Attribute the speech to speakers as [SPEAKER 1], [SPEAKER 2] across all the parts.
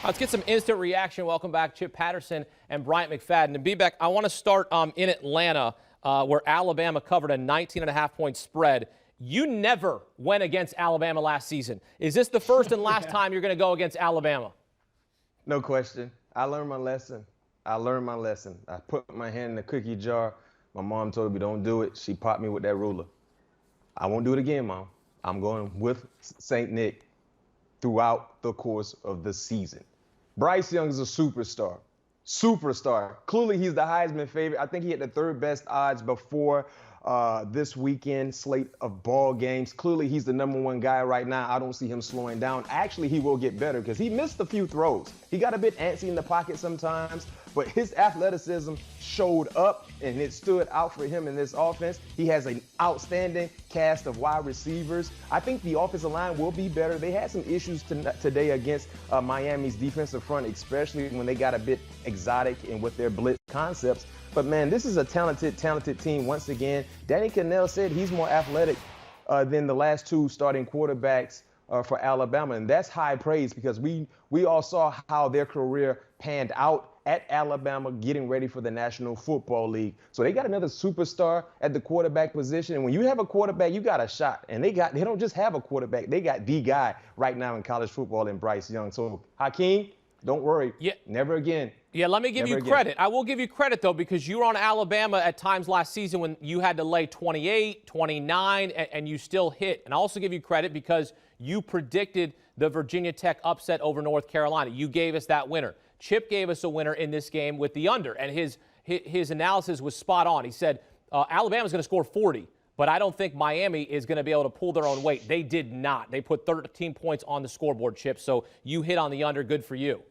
[SPEAKER 1] Let's get some instant reaction. Welcome back, Chip Patterson and Bryant McFadden. And B-Beck, I want to start in Atlanta, where Alabama covered a 19.5-point spread. You never went against Alabama last season. Is this the first and last time you're going to go against Alabama?
[SPEAKER 2] No question. I learned my lesson. I put my hand in the cookie jar. My mom told me, don't do it. She popped me with that ruler. I won't do it again, Mom. I'm going with St. Nick throughout the course of the season. Bryce Young is a superstar. Clearly, he's the Heisman favorite. I think he had the third best odds before this weekend slate of ball games. Clearly, he's the number one guy right now. I don't see him slowing down. Actually, he will get better because he missed a few throws. He got a bit antsy in the pocket sometimes, but his athleticism showed up and it stood out for him in this offense. He has an outstanding cast of wide receivers. I think the offensive line will be better. They had some issues today against Miami's defensive front, especially when they got a bit exotic and with their blitz concepts. But, man, this is a talented team once again. Danny Cannell said he's more athletic than the last two starting quarterbacks for Alabama, and that's high praise because we all saw how their career panned out at Alabama getting ready for the National Football League. So they got another superstar at the quarterback position, and when you have a quarterback, you got a shot. And they don't just have a quarterback. They got the guy right now in college football in Bryce Young. So, Hakeem, don't worry.
[SPEAKER 1] Yeah.
[SPEAKER 2] Never again.
[SPEAKER 1] Yeah, let me give you credit. I will give you credit, though, because you were on Alabama at times last season when you had to lay 28, 29, and you still hit. And I also give you credit because you predicted the Virginia Tech upset over North Carolina. You gave us that winner. Chip gave us a winner in this game with the under, and his analysis was spot on. He said Alabama's going to score 40, but I don't think Miami is going to be able to pull their own weight. They did not. They put 13 points on the scoreboard, Chip, so you hit on the under. Good for you.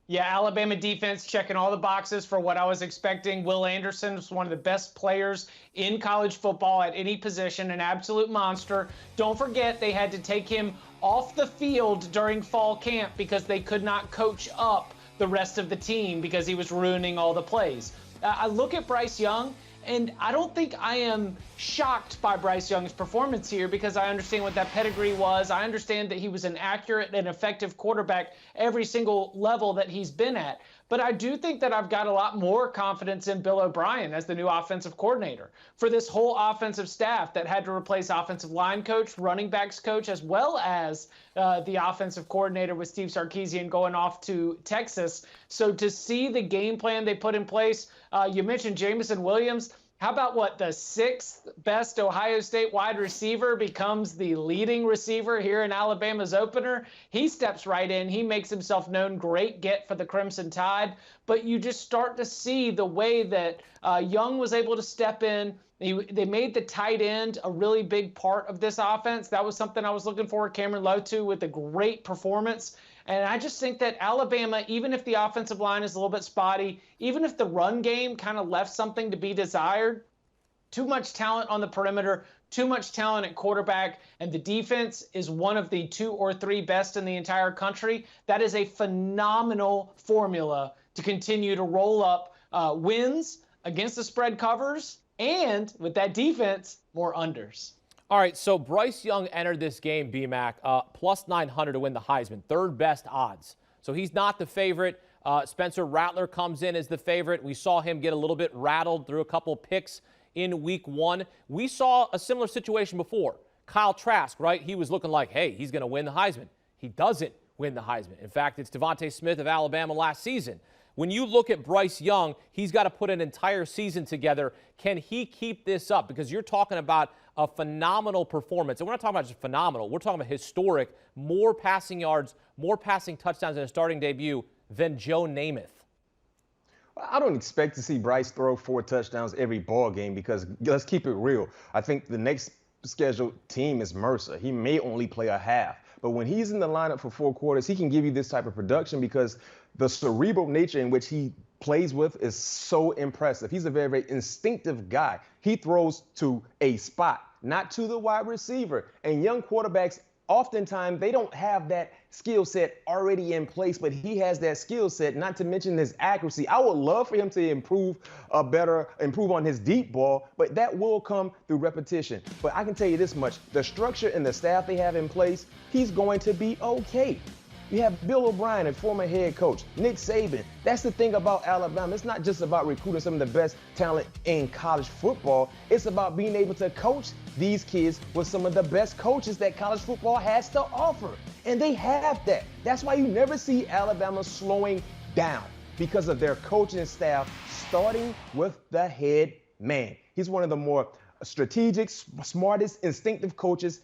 [SPEAKER 3] Yeah, Alabama defense checking all the boxes for what I was expecting. Will Anderson was one of the best players in college football at any position, an absolute monster. Don't forget they had to take him off the field during fall camp because they could not coach up the rest of the team because he was ruining all the plays. I look at Bryce Young, and I don't think I am shocked by Bryce Young's performance here because I understand what that pedigree was. I understand that he was an accurate and effective quarterback every single level that he's been at. But I do think that I've got a lot more confidence in Bill O'Brien as the new offensive coordinator for this whole offensive staff that had to replace offensive line coach, running backs coach, as well as the offensive coordinator with Steve Sarkisian going off to Texas. So to see the game plan they put in place, you mentioned Jameson Williams. How about the sixth best Ohio State wide receiver becomes the leading receiver here in Alabama's opener? He steps right in. He makes himself known. Great get for the Crimson Tide. But you just start to see the way that Young was able to step in. They made the tight end a really big part of this offense. That was something I was looking for. Cameron Lotu with a great performance. And I just think that Alabama, even if the offensive line is a little bit spotty, even if the run game kind of left something to be desired, too much talent on the perimeter, too much talent at quarterback, and the defense is one of the 2 or 3 best in the entire country. That is a phenomenal formula to continue to roll up wins against the spread covers, and with that defense, more unders.
[SPEAKER 1] All right, so Bryce Young entered this game, BMAC, plus 900 to win the Heisman, third best odds. So he's not the favorite. Spencer Rattler comes in as the favorite. We saw him get a little bit rattled through a couple picks in week 1. We saw a similar situation before. Kyle Trask, right? He was looking like, hey, he's going to win the Heisman. He doesn't win the Heisman. In fact, it's Devontae Smith of Alabama last season. When you look at Bryce Young, he's got to put an entire season together. Can he keep this up? Because you're talking about a phenomenal performance. And we're not talking about just phenomenal. We're talking about historic, more passing yards, more passing touchdowns in a starting debut than Joe Namath.
[SPEAKER 2] I don't expect to see Bryce throw 4 touchdowns every ball game because let's keep it real. I think the next scheduled team is Mercer. He may only play a half. But when he's in the lineup for 4 quarters, he can give you this type of production because the cerebral nature in which he plays with is so impressive. He's a very, very instinctive guy. He throws to a spot, not to the wide receiver. And young quarterbacks, oftentimes, they don't have that skill set already in place, but he has that skill set, not to mention his accuracy. I would love for him to improve on his deep ball, but that will come through repetition. But I can tell you this much, the structure and the staff they have in place, he's going to be okay. You have Bill O'Brien, a former head coach, Nick Saban. That's the thing about Alabama. It's not just about recruiting some of the best talent in college football. It's about being able to coach these kids with some of the best coaches that college football has to offer. And they have that. That's why you never see Alabama slowing down, because of their coaching staff, starting with the head man. He's one of the more strategic, smartest, instinctive coaches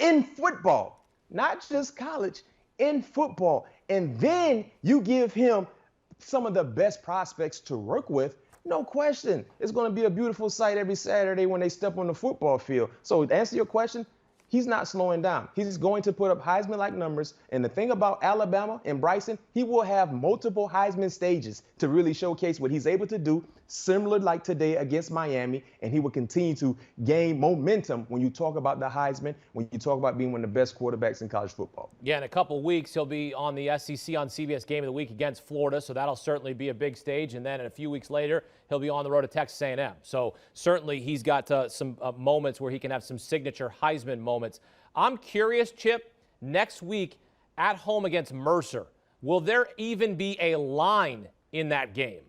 [SPEAKER 2] in football, not just college, in football. And then you give him some of the best prospects to work with. No question, it's going to be a beautiful sight every Saturday when they step on the football field. So to answer your question, he's not slowing down. He's going to put up Heisman-like numbers. And the thing about Alabama and Bryson, he will have multiple Heisman stages to really showcase what he's able to do, similar like today against Miami. And he will continue to gain momentum when you talk about the Heisman, when you talk about being one of the best quarterbacks in college football.
[SPEAKER 1] Yeah, in a couple of weeks, he'll be on the SEC on CBS Game of the Week against Florida, so that'll certainly be a big stage. And then a few weeks later, he'll be on the road to Texas A&M. So certainly he's got some moments where he can have some signature Heisman moments. I'm curious, Chip, next week at home against Mercer, will there even be a line in that game?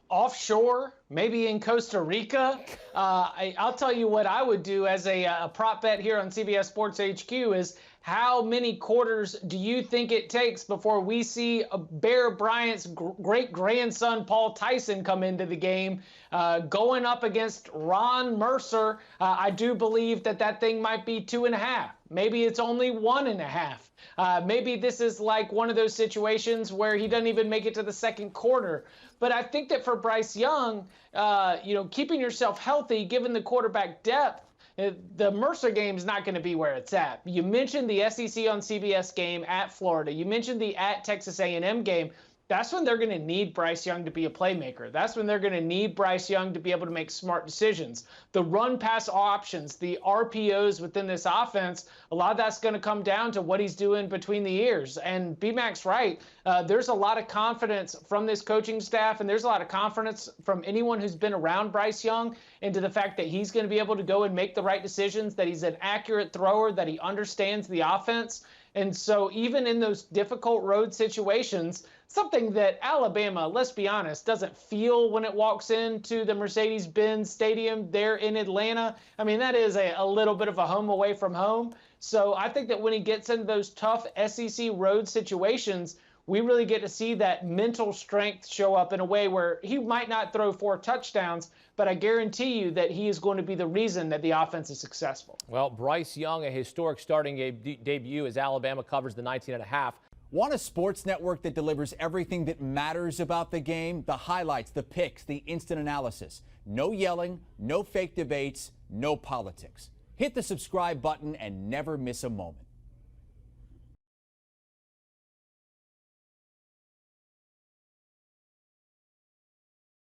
[SPEAKER 3] Offshore, maybe in Costa Rica. I'll tell you what I would do as a prop bet here on CBS Sports HQ is how many quarters do you think it takes before we see Bear Bryant's great-grandson Paul Tyson come into the game going up against Ron Mercer? I do believe that thing might be 2.5. Maybe it's only 1.5. Maybe this is like one of those situations where he doesn't even make it to the second quarter. But I think that for Bryce Young, keeping yourself healthy, given the quarterback depth, the Mercer game is not going to be where it's at. You mentioned the SEC on CBS game at Florida. You mentioned the at Texas A&M game. That's when they're going to need Bryce Young to be a playmaker. That's when they're going to need Bryce Young to be able to make smart decisions. The run-pass options, the RPOs within this offense, a lot of that's going to come down to what he's doing between the ears. And B-Mac's right. There's a lot of confidence from this coaching staff, and there's a lot of confidence from anyone who's been around Bryce Young into the fact that he's going to be able to go and make the right decisions, that he's an accurate thrower, that he understands the offense. And so even in those difficult road situations, something that Alabama, let's be honest, doesn't feel when it walks into the Mercedes-Benz Stadium there in Atlanta. I mean, that is a little bit of a home away from home. So I think that when he gets into those tough SEC road situations, we really get to see that mental strength show up in a way where he might not throw 4 touchdowns, but I guarantee you that he is going to be the reason that the offense is successful.
[SPEAKER 1] Well, Bryce Young, a historic starting debut as Alabama covers the 19.5.
[SPEAKER 4] Want a sports network that delivers everything that matters about the game? The highlights, the picks, the instant analysis. No yelling, no fake debates, no politics. Hit the subscribe button and never miss a moment.